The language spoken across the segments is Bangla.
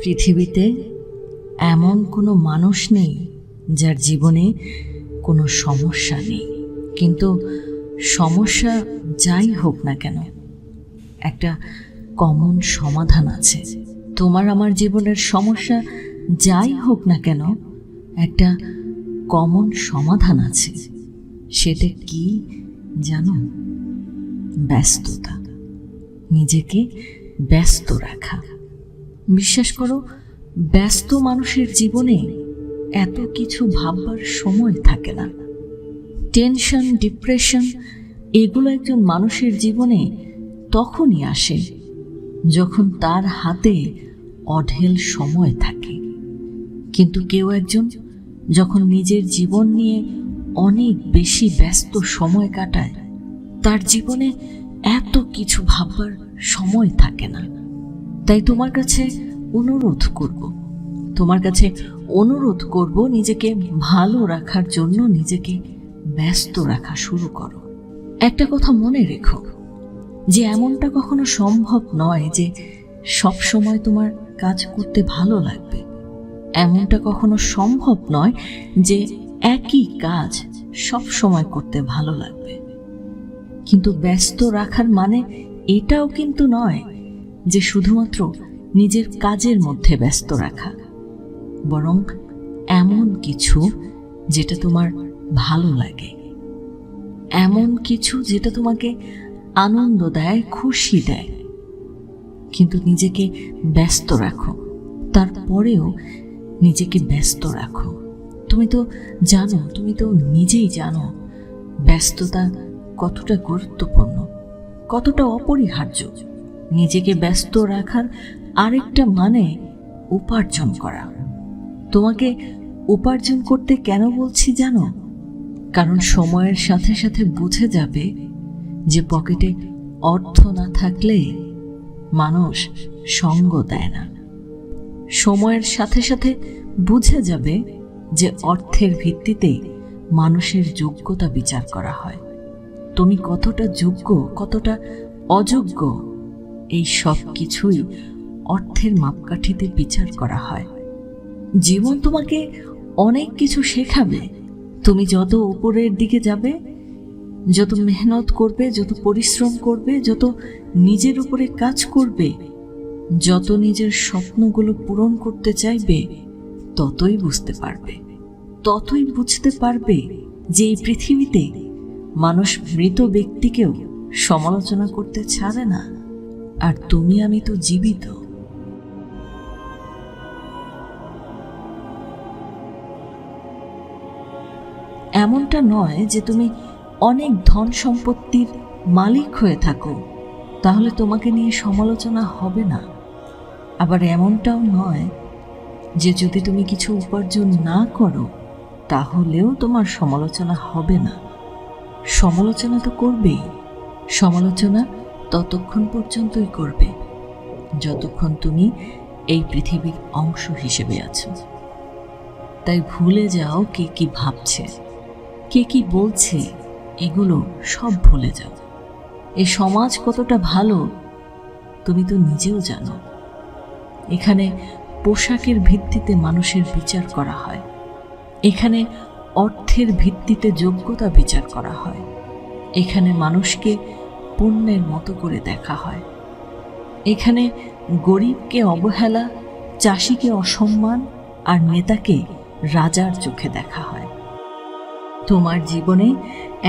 পৃথিবীতে এমন কোনো মানুষ নেই যার জীবনে কোনো সমস্যা নেই, কিন্তু সমস্যা যাই হোক না কেন একটা কমন সমাধান আছে। তোমার আমার জীবনের সমস্যা যাই হোক না কেন একটা কমন সমাধান আছে। সেটা কি জানো? ব্যস্ততা, নিজেকে ব্যস্ত রাখা। বিশ্বাস করো, ব্যস্ত মানুষের জীবনে এত কিছু ভাববার সময় থাকে না। টেনশন, ডিপ্রেশন এগুলো একজন মানুষের জীবনে তখনই আসে যখন তার হাতে অঢেল সময় থাকে। কিন্তু কেউ একজন যখন নিজের জীবন নিয়ে অনেক বেশি ব্যস্ত সময় কাটায়, তার জীবনে এত কিছু ভাববার সময় থাকে না। তাই তোমার কাছে অনুরোধ করব নিজেকে ভালো রাখার জন্য নিজেকে ব্যস্ত রাখা শুরু করো। একটা কথা মনে রেখো, যে এমনটা কখনো সম্ভব নয় যে সব সময় তোমার কাজ করতে ভালো লাগবে। এমনটা কখনো সম্ভব নয় যে একই কাজ সব সময় করতে ভালো লাগবে। কিন্তু ব্যস্ত রাখার মানে এটাও কিন্তু নয় যে শুধুমাত্র নিজের কাজের মধ্যে ব্যস্ত রাখা, বরং এমন কিছু যেটা তোমার ভালো লাগে, এমন কিছু যেটা তোমাকে আনন্দ দেয়, খুশি দেয়। কিন্তু নিজেকে ব্যস্ত রাখো, তারপরেও নিজেকে ব্যস্ত রাখো। তুমি তো নিজেই জানো ব্যস্ততা কতটা গুরুত্বপূর্ণ, কতটা অপরিহার্য। নিজেকে ব্যস্ত রাখার আরেকটা মানে উপার্জন করা। তোমাকে উপার্জন করতে কেন বলছি জানো? কারণ সময়ের সাথে সাথে বুঝে যাবে যে পকেটে অর্থ না থাকলে মানুষ সঙ্গ দেয় না। সময়ের সাথে সাথে বুঝে যাবে যে অর্থের ভিত্তিতে মানুষের যোগ্যতা বিচার করা হয়। তুমি কতটা যোগ্য, কতটা অযোগ্য, এই সব কিছুই অর্থের মাপকাঠিতে বিচার করা হয়। জীবন তোমাকে অনেক কিছু শেখাবে। তুমি যত উপরের দিকে যাবে, যত মেহনত করবে, যত পরিশ্রম করবে, যত নিজের উপরে কাজ করবে, যত নিজের স্বপ্নগুলো পূরণ করতে চাইবে, ততই বুঝতে পারবে যে এই পৃথিবীতে মানুষ মৃত ব্যক্তিকেও সমালোচনা করতে ছাড়ে না, আর তুমি আমি তো জীবিত। এমনটা নয় যে তুমি অনেক ধন সম্পত্তির মালিক হয়ে থাকো তাহলে তোমাকে নিয়ে সমালোচনা হবে না। আবার এমনটাও নয় যে যদি তুমি কিছু উপার্জন না করো তাহলেও তোমার সমালোচনা হবে না। সমালোচনা তো করবেই। সমালোচনা ততক্ষণ পর্যন্তই করবে যতক্ষণ তুমি এই পৃথিবীর অংশ হিসেবে আছো। তাই ভুলে যাও কে কি ভাবছে, কে কি বলছে, এগুলো সব ভুলে যাও। এই সমাজ কতটা ভালো তুমি তো নিজেও জানো। এখানে পোশাকের ভিত্তিতে মানুষের বিচার করা হয়, এখানে অর্থের ভিত্তিতে যোগ্যতা বিচার করা হয়, এখানে মানুষকে পণ্যের মতো করে দেখা হয়, এখানে গরিবকে অবহেলা, চাষিকে অসম্মান, আর নেতাকে রাজার চোখে দেখা হয়। তোমার জীবনে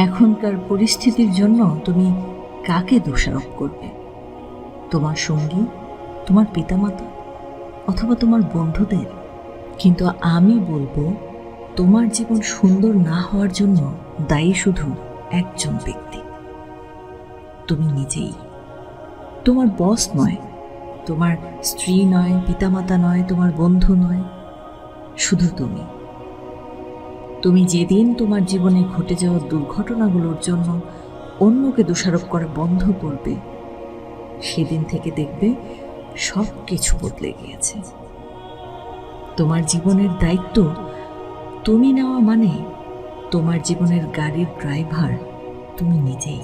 এখনকার পরিস্থিতির জন্য তুমি কাকে দোষারোপ করবে? তোমার সঙ্গী, তোমার পিতামাতা, অথবা তোমার বন্ধুদের? কিন্তু আমি বলবো, তোমার জীবন সুন্দর না হওয়ার জন্য দায়ী শুধু একজন ব্যক্তি, তুমি নিজেই। তোমার বস নয়, তোমার স্ত্রী নয়, পিতামাতা নয়, তোমার বন্ধু নয়, শুধু তুমি। তুমি যেদিন তোমার জীবনে ঘটে যাওয়া দুর্ঘটনাগুলোর জন্য অন্যকে দোষারোপ করা বন্ধ করবে, সেদিন থেকে দেখবে সব কিছু বদলে গিয়েছে। তোমার জীবনের দায়িত্ব তুমি নেওয়া মানে তোমার জীবনের গাড়ির ড্রাইভার তুমি নিজেই।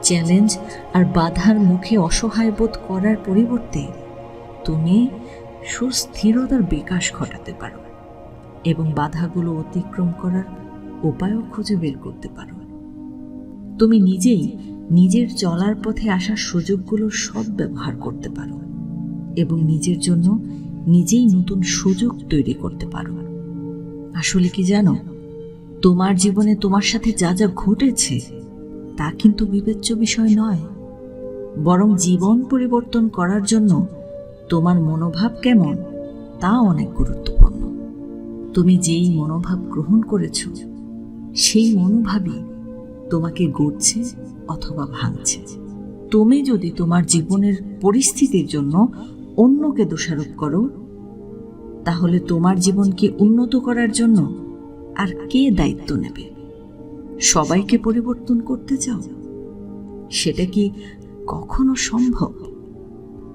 চ্যালেঞ্জ আর বাধার মুখে অসহায় বোধ করার পরিবর্তে তুমি সুস্থিরতার বিকাশ ঘটাতে পারো এবং বাধাগুলো অতিক্রম করার উপায়ও খুঁজে বের করতে পারো। তুমি নিজেই নিজের চলার পথে আসা সুযোগগুলোর সদ্ব্যবহার করতে পারো এবং নিজের জন্য নিজেই নতুন সুযোগ তৈরি করতে পারো। আসলে কি জানো, তোমার জীবনে তোমার সাথে যা যা ঘটেছে তা কিন্তু বিবেচ্য বিষয় নয়, বরং জীবন পরিবর্তন করার জন্য তোমার মনোভাব কেমন তা অনেক গুরুত্বপূর্ণ। তুমি যেই মনোভাব গ্রহণ করেছ সেই মনোভাবই তোমাকে গড়ছে অথবা ভাঙছে। তুমি যদি তোমার জীবনের পরিস্থিতির জন্য অন্যকে দোষারোপ করো, তাহলে তোমার জীবনকে উন্নত করার জন্য আর কে দায়িত্ব নেবে? সবাইকে পরিবর্তন করতে চাও? সেটা কি কখনো সম্ভব?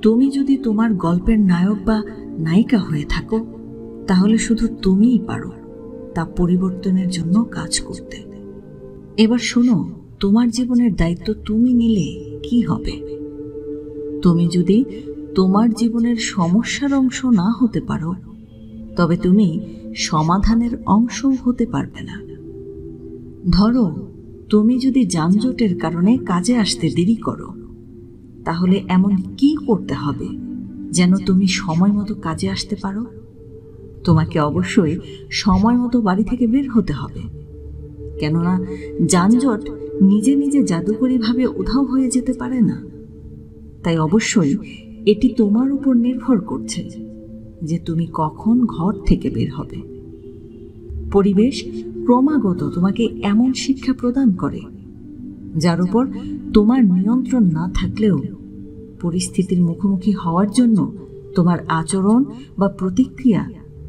তুমি যদি তোমার গল্পের নায়ক বা নায়িকা হয়ে থাকো, তাহলে শুধু তুমিই পারো তা পরিবর্তনের জন্য কাজ করতে। এবার শোনো, তোমার জীবনের দায়িত্ব তুমি নিলে কি হবে? তুমি যদি তোমার জীবনের সমস্যার অংশ না হতে পারো, তবে তুমি সমাধানের অংশও হতে পারবে না। ধরো, তুমি যদি যানজটের কারণে কাজে আসতে দেরি করো, তাহলে এমন কি করতে হবে যেন তুমি সময় মতো কাজে আসতে পারো? তোমাকে অবশ্যই সময় মতো বাড়ি থেকে বের হতে হবে, কেননা যানজট নিজে নিজে জাদুকরীভাবে উধাও হয়ে যেতে পারে না। তাই অবশ্যই এটি তোমার উপর নির্ভর করছে যে তুমি কখন ঘর থেকে বের হবে। পরিবেশ ক্রমাগত তোমাকে এমন শিক্ষা প্রদান করে যার উপর তোমার নিয়ন্ত্রণ না থাকলেও পরিস্থিতির মুখোমুখি হওয়ার জন্য তোমার আচরণ বা প্রতিক্রিয়া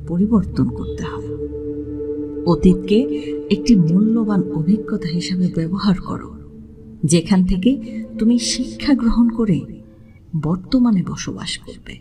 পরিবর্তন করতে হয়। অতীতকে একটি মূল্যবান অভিজ্ঞতা হিসাবে ব্যবহার করো, যেখান থেকে তুমি শিক্ষা গ্রহণ করে বর্তমানে বসবাস করবে।